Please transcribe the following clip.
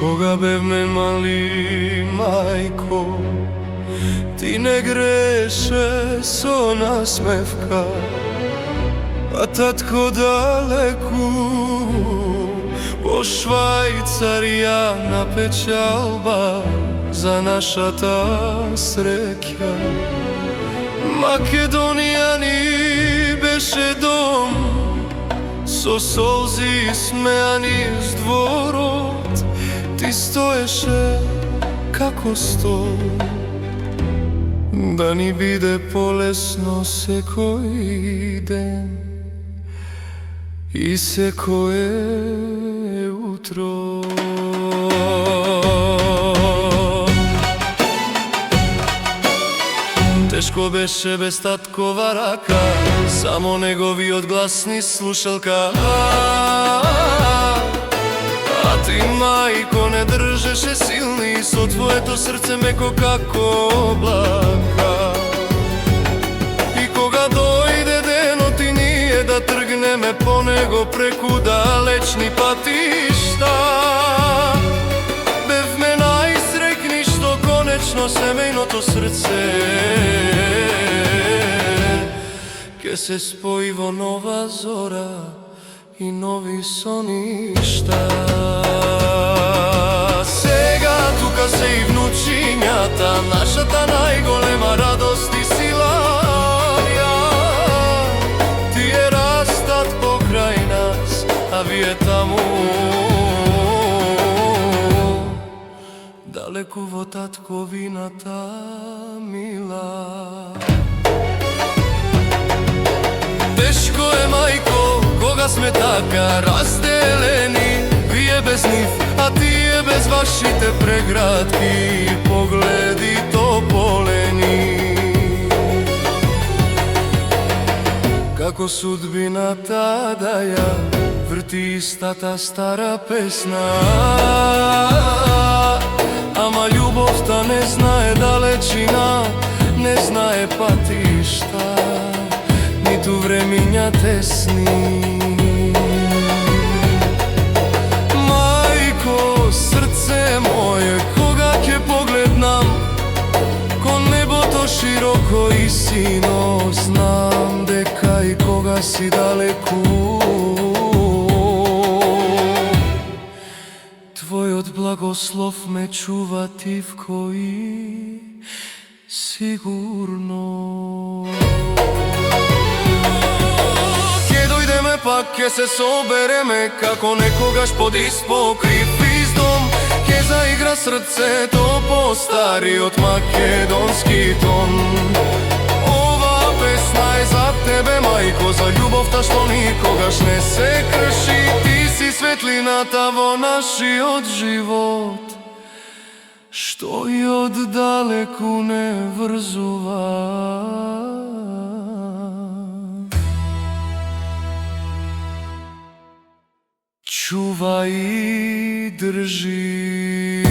Кога бевме мали, мајко, ти не греше со насмевка, а татко далеку во Швајцарија на печалба за нашата среќа. Македонија ни беше дом, со солзи смеани с дворот, ти стоеше како стол, да ни биде полесно секој ден и секое утро. Тешко беше без таткова рака, само неговиот глас ни слушалка. А ти, мајко, не држеше силни, со твоето срце меко како облака. И кога дојде денот и ние да тргнеме по него преку далечни патишта, бевме најсрекни што конечно семејното срце ке се спои во нова зора и нови соништа. Сега тука се и внучињата, нашата најголема радост и сила. Тие растат покрај нас, а вие таму далеку во татковината мила. Тешко е, мајко, кога сме така разделени, вие без нив, а тие без вашите преградки и погледи тополени. Како судбината да ја врти истата стара песна, ама љубовта не знае далечина, не знае патишта, ниту времиња тесни. Мајко, срце моје, кога ќе погледнам кон небото широко и сино, знам дека и кога си далеку, твојот благослов ме чува тивко и сигурно. Пак ке се собереме како некогаш под испокрив издом, ке заигра срцето по стариот македонски тон. Ова песна е за тебе, мајко, за љубовта што никогаш не се крши. Ти си светлината во нашиот живот, што и од далеку не врзува. Чувај и држи.